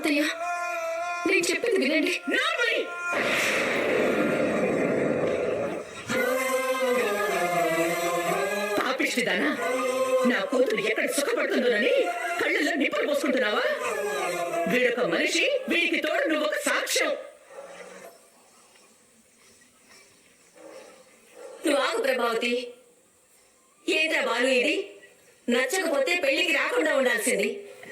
అత్తయ్య నేను చెప్పింది వినండి. పాపిష్టిదానా, నా కూతురు ఎక్కడ సుఖపడుతుందోనని కళ్ళల్లో నిప్పులు పోసుకుంటున్నావా? వీడొక మనిషి, వీడికి తోడు నువ్వు ఒక సాక్ష్యం. నువ్వు ఆగు ప్రభావతి. ఏంట్రా బాలు ఇది? నచ్చకపోతే పెళ్లికి రాకుండా ఉండాల్సింది.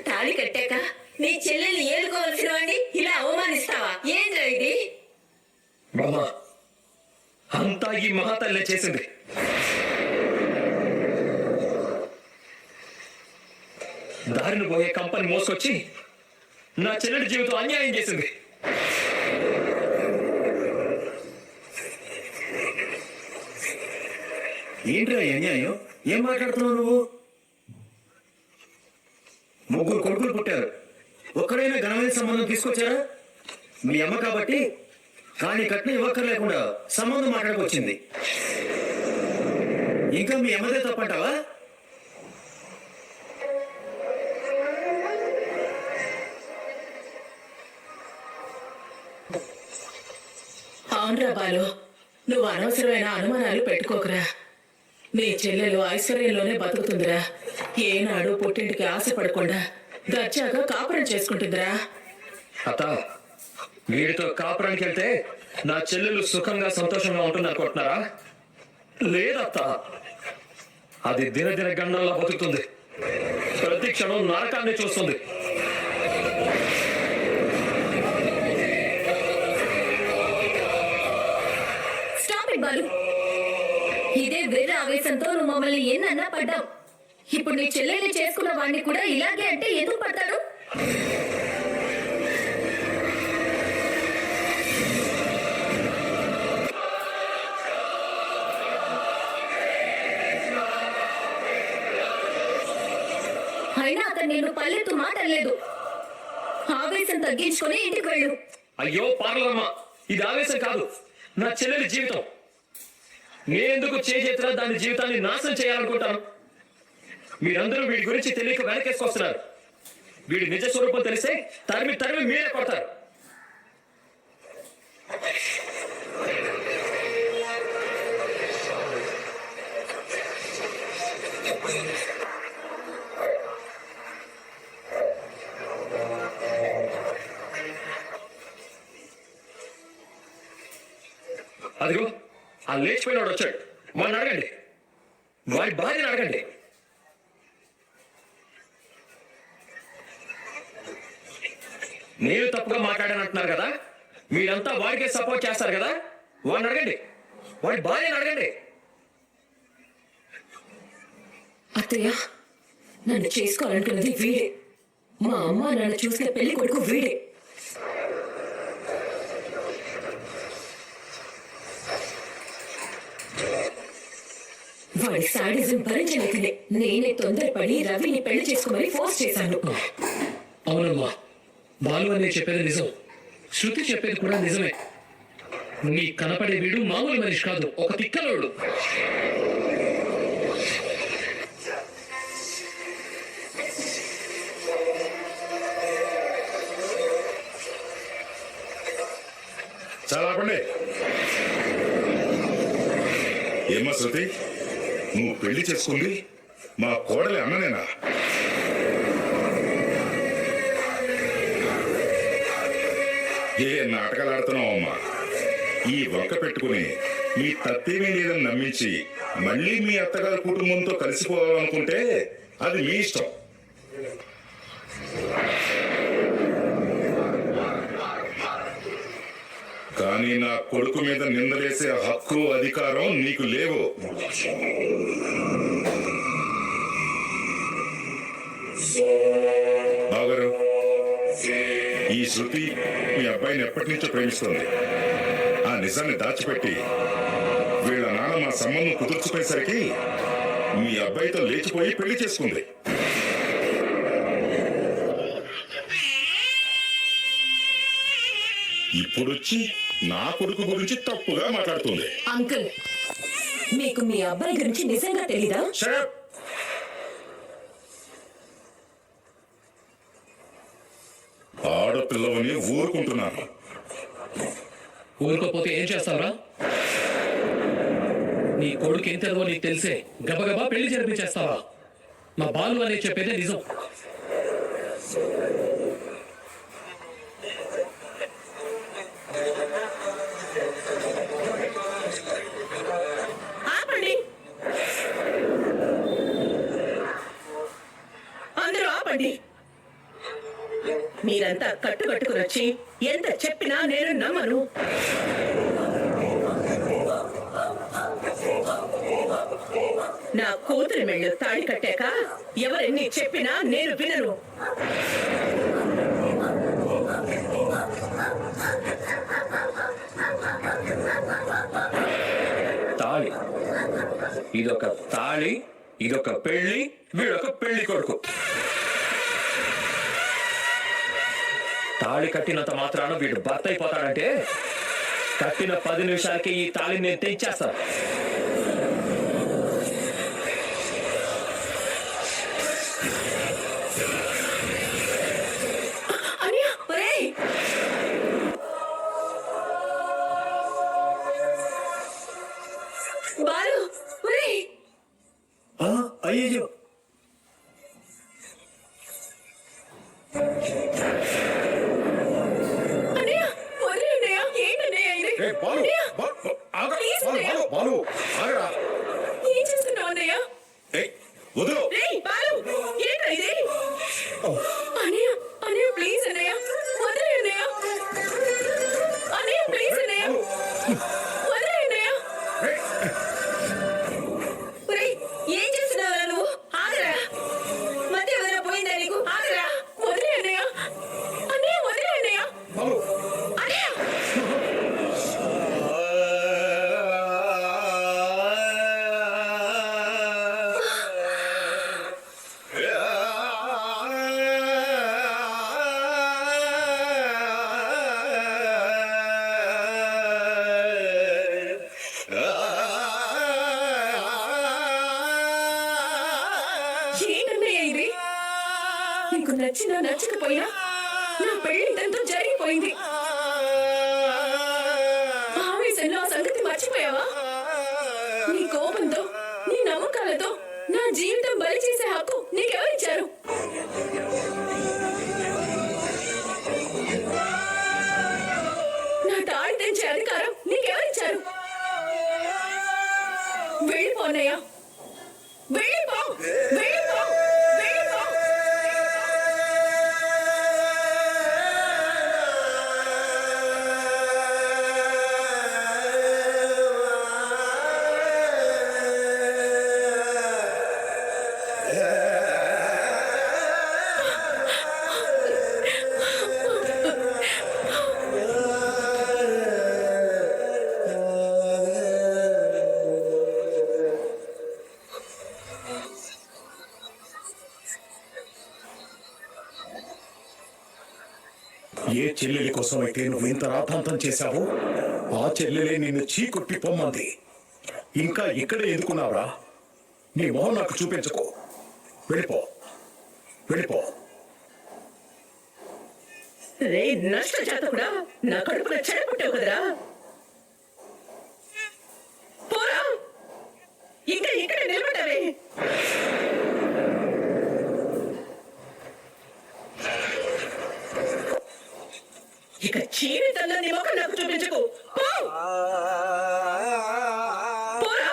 తాళి కట్టాక నీ చెల్లెల్ని ఏలుకోవాల్సిన వాడిని ఇలా అవమానిస్తావా? ఏంట్రా ఇది? బాబా, అంతా ఈ మహాతల్లే చేసింది. దారిని పోయే కంపెనీ మోసుకొచ్చి నా చెల్లెడి జీవితం అన్యాయం చేసింది. ఏంట్రా అన్యాయం? ఏం మాట్లాడుతున్నావు నువ్వు? ముగ్గురు కొడుకులు పుట్టారు, ఒక్కడైనా ఘనమైన సంబంధం తీసుకొచ్చారా? మీ అమ్మ కాబట్టి కానీ కట్నం ఇవ్వక్కర్లేకుండా సంబంధం మాట్లాడుకొచ్చింది. ఇంకా మీ అమ్మదే తప్పంటావా? అవునరా బాలు, నువ్వు అనవసరమైన అనుమానాలు పెట్టుకోకురా. నీ చెల్లెలు ఐశ్వర్యంలోనే బతుకుతుందిరా. ఏనాడు పుట్టింటికి ఆశపడకుండా దర్జాగా కాపురం చేసుకుంటుందిరా. అత్త, వీడితో కాపురానికి వెళ్తే నా చెల్లెలు సుఖంగా సంతోషంగా ఉంటుంది అనుకుంటున్నారా? లేదత్త, అది దినదిన గండంలా బతుకుతుంది. ప్రతి క్షణం నరకాన్ని చూస్తుంది. Stop it Balu. ఇదే వేరే ఆవేశంతో నువ్వు మమ్మల్ని ఎన్నన్నా పడ్డావు. ఇప్పుడు నీ చెల్లెల్ని చేసుకున్న వాడిని కూడా ఇలాగే అంటే ఎందుకు పడతాడు? అయినా అతను నేను పల్లెత్తు మాట అనలేదు. ఆవేశం తగ్గించుకొని ఇంటికి వెళ్ళు. అయ్యో పార్లమ్మ, ఇది ఆవేశం కాదు, నా చెల్లెలి జీవితం. నేనెందుకు చేతులా దాని జీవితాన్ని నాశనం చేయాలనుకుంటాను? మీరందరూ వీడి గురించి తెలియక వెనకేసుకొస్తున్నారు. వీడి నిజ స్వరూపం తెలిస్తే తరిమి తరిమి మీరే కొడతారు. అదిగో ఆ లేచిపోయినాడు వచ్చాడు. వాడిని అడగండి, వాడి భార్యని అడగండి. నేను తప్పుగా మాట్లాడానంటున్నారు కదా, మీరంతా వాడికే సపోర్ట్ చేస్తారు కదా. వాడిని అడగండి, వాడి భార్యని అడగండి. అత్తయ్య, నన్ను చేసుకోవాలనుకున్నది వీడే. మా అమ్మ నన్ను చూసిన పెళ్లి కొడుకు వీడే. వాడి సాడిజం భరించలేకనే నేనే తొందరపడి రవిని పెళ్లి చేసుకోమని ఫోర్స్ చేశాను. అవునమ్మా, బాలు అనే చెప్పేది నిజం, శృతి చెప్పేది కూడా నిజమే. నీ కనపడే వీడు మామూలు మనిషి కాదు, ఒక తిక్కలోడు. చాలా పండి. ఏమ్మా శృతి, నువ్వు పెళ్లి చేసుకుంది మా కోడలి అన్ననేనా? ఏ నాటకాలు ఆడుతున్నావు అమ్మా? ఈ వంక పెట్టుకుని మీ తప్పేమీ లేదని నమ్మించి మళ్ళీ మీ అత్తగారి కుటుంబంతో కలిసిపోవాలనుకుంటే అది మీ ఇష్టం. కానీ నా కొడుకు మీద నిందలేసే హక్కు అధికారం నీకు లేవు. బావగారు, ఈ శృతి మీ అబ్బాయిని ఎప్పటి నుంచో ప్రేమిస్తుంది. ఆ నిజాన్ని దాచిపెట్టి వీళ్ళ నాన్న మా సంబంధం కుదుర్చుకునేసరికి మీ అబ్బాయితో లేచిపోయి పెళ్లి చేసుకుంది. ఇప్పుడొచ్చి నా కొడుకు గురించి తప్పుగా మాట్లాడుతుంది. అంకుల్, మీకు మీ అబ్బాయి గురించి నిజంగా తెలీదా? ఆడ పిల్లవని ఊరుకుంటున్నాను. ఊరుకోపోతే ఏం చేస్తావురా? నీ కొడుకు ఏం తెలివో నీకు తెలిసే గబగబా పెళ్లి జరిపించేస్తావా? మా బాలు అనే చెప్పేదే నిజం. ఆపండి, అందరూ ఆపండి. మీరంతా కట్టుకట్టుకుని వచ్చి ఎంత చెప్పినా నేను నమ్మను. నా కూతురి మెళ్ళు తాళి కట్టాక ఎవరెన్ని చెప్పినా నేను వినను. తాళి, ఇదొక తాళి, ఇదొక పెళ్లి, వీడొక పెళ్లి కొడుకు. తాళి కట్టినంత మాత్రాన వీడు భర్త అయిపోతాడంటే కట్టిన 10 నిమిషాలకి ఈ తాళిని నేను తెంచేస్తా. అనియా, ఒరేయ్! బాలు, ఒరేయ్! అయ్యో, అనియా, వదిలేయ్ అన్నయ్య. ఏంటన్నయ్య ఇది? అన్నయ్య, ప్లీజ్ అన్నయ్య. ఏం చేస్తున్నావు అన్నయ్య? వదులు. రేయ్ బాలు, ఏంట్రా ఇది? అన్నయ్య, అన్నయ్య ప్లీజ్ అన్నయ్య, వదిలేయ్ అన్నయ్య. అన్నయ్య ప్లీజ్ అన్నయ్య, వదిలేయ్ అన్నయ్య. ఒరేయ్, ఏం చేస్తున్నావురా నువ్వు? ఆగరా. మధ్య ఏమైనా పోయిందా నీకు? ఆగరా. వదిలేయ్ అన్నయ్య. అన్నయ్య వదిలేయ్ అన్నయ్య. అన్నయ్య! ఏంటన్నయ్య ఇది? నీకు నచ్చినా నచ్చకపోయినా నా పెళ్లి తనతో జరిగిపోయింది. ఆవేశంలో ఆ సంగతి మర్చిపోయావా? నీ కోపంతో, నీ నమ్మకాలతో నా జీవితం బలి చేసే హక్కు నీకెవరిచ్చారు? నా తాళి తెంచే అధికారం నీకెవరిచ్చారు? వెళ్ళిపో అన్నయ్య, వెళ్ళిపో, వెళ్ళిపో, వెళ్ళిపో. ఏ చెల్లెలి కోసం అయితే నువ్వు ఇంత రాద్ధాంతం చేశావో ఆ చెల్లెలే నిన్ను చీకొట్టి పొమ్మంది. ఇంకా ఇక్కడే ఎందుకున్నావురా? నీ మొహం నాకు చూపించుకో. వెళ్ళిపో, వెళ్ళిపో. రే నష్ట జాతకుడా, నా కడుపున చెడపుట్టావు కదరా. పోరా, ఇంకా ఇక్కడ నిలబడ్డావే. ఇక జీవితంలో నీ మొక్క నాకు చూపించకు. పో. పోరా.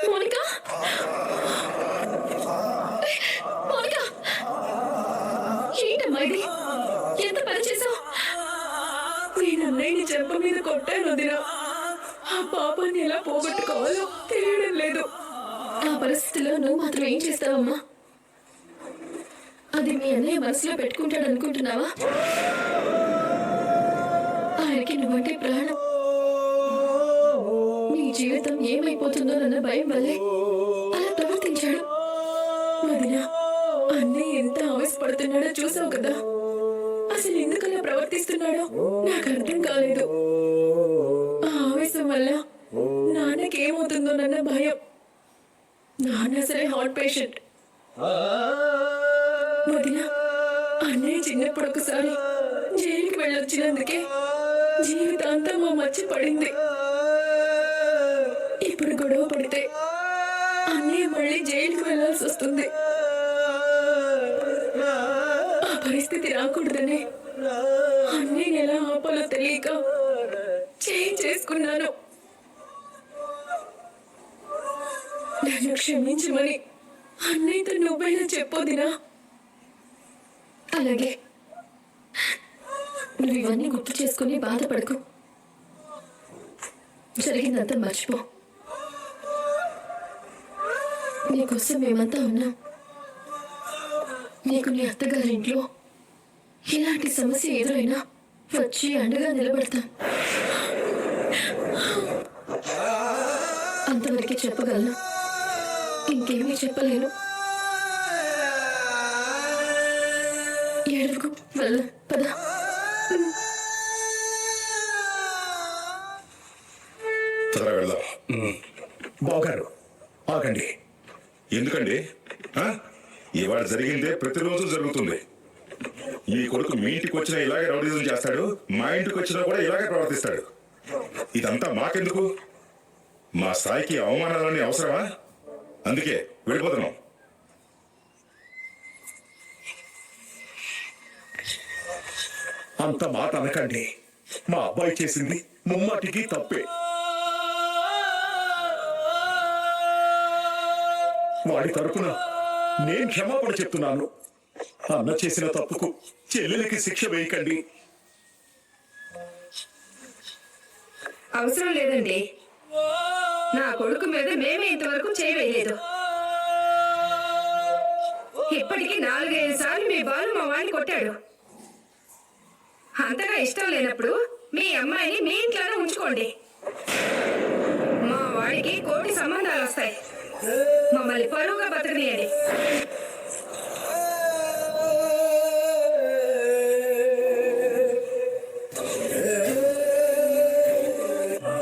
మౌనిక మౌనిక ఏంటమ్మా ఇది ఎంత పని చేసావు నేను అన్నయ్యని చెంప మీద కొట్టాను వదినా. ఆ పాపాన్ని ఎలా పోగొట్టుకోవాలో తెలియడం లేదు. ఆ పరిస్థితిలో నువ్వు మాత్రం ఏం చేస్తావమ్మా? అది మీ అన్నయ్య మనసులో పెట్టుకుంటాడు అనుకుంటున్నావా? ఆయనకి నువ్వంటే ప్రాణం. నీ జీవితం ఏమైపోతుందోనన్న భయం వల్లే అలా ప్రవర్తించాడు. వదినా, అన్నయ్య ఎంత ఆవేశపడుతున్నాడో చూసావు కదా. అసలు ఎందుకలా ప్రవర్తిస్తున్నాడో నాకు అర్థం కాలేదు. ఆ ఆవేశం వల్ల నాన్నకేమవుతుందోనన్న భయం. నాన్న సరే హార్ట్ పేషెంట్. వదినా, అన్నయ్య చిన్నప్పుడు ఒకసారి జైలుకి వెళ్ళొచ్చినందుకే జీవితాంతం మా మధ్య పడింది. ఇప్పుడు గొడవ పడితే అన్నయ్య మళ్ళీ జైలుకి వెళ్ళాల్సి వస్తుంది. ఆ పరిస్థితి రాకూడదని అన్నయ్యని ఎలా ఆపాలో తెలియక చేసుకున్నాను. నన్ను క్షమించమని అన్నయ్యతో నువ్వైనా చెప్పొదినా? అలాగే నువ్వు ఇవన్నీ గుర్తు చేసుకుని బాధపడకు. జరిగిందంతా మర్చిపో. నీకోసం మేమంతా ఉన్నాం. నీకు నీ అత్తగారింట్లో ఇలాంటి సమస్య ఎదురైనా వచ్చి అండగా నిలబడతాం. అంతవరకే చెప్పగలను, ఇంకేమీ చెప్పలేను. ఏడుకు వెళ్దాం, పద. త్వరగా వెళ్దాం. బావగారు ఆగండి. ఎందుకండి ఆ? ఇవాళ జరిగిందే ప్రతిరోజు జరుగుతుంది. ఈ కొడుకు మీ ఇంటికి వచ్చినా ఇలాగే రౌడీజం చేస్తాడు, మా ఇంటికి వచ్చినా కూడా ఇలాగే ప్రవర్తిస్తాడు. ఇదంతా మాకెందుకు? మా స్థాయికి అవమానాలని అవసరమా? అందుకే వెళ్ళిపోతున్నాం. అంత మాట అనకండి. మా అబ్బాయి చేసింది ముమ్మాటికి తప్పే. వాడి తరపున నేను క్షమాపణ చెప్తున్నాను. అన్న చేసిన తప్పుకు చెల్లెలకి శిక్ష వేయకండి. అవసరం లేదండి. నా కొడుకు మీద మేమే ఇంతవరకు చేయవేయలేదు. ఇప్పటికీ 4-5 సార్లు మీ బాలు మా వాడిని కొట్టాడు. అంతగా ఇష్టం లేనప్పుడు మీ అమ్మాయిని మీ ఇంట్లోనే ఉంచుకోండి. మా వాడికి కోటి సంబంధాలు వస్తాయి. మమ్మల్ని పరువుగా బతకనియండి.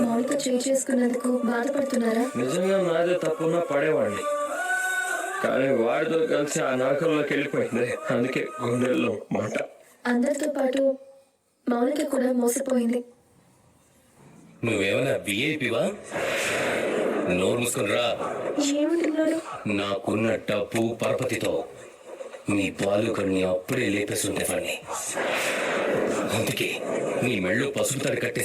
మౌనిక చేసుకున్నందుకు బాధపడుతున్నారా? నిజంగా నాదే తప్పున్నా పడేవాడిని, కానీ వాడితో కలిసి ఆ నరకంలోకి వెళ్ళిపోయింది. అందుకే గుండెల్లో మాట. అందరితో పాటు మౌనిక కూడా మోసపోయింది. నువ్వేమైనా విఐపివా? నోరు మూసుకొని రా. ఏమంటున్నారు? నాకున్న డబ్బు పరపతితో నీ బాలుకని అప్పుడే లేపేస్తుండేవాడిని. అందుకే నీ మెళ్ళు పసుపు తడి కట్టేసి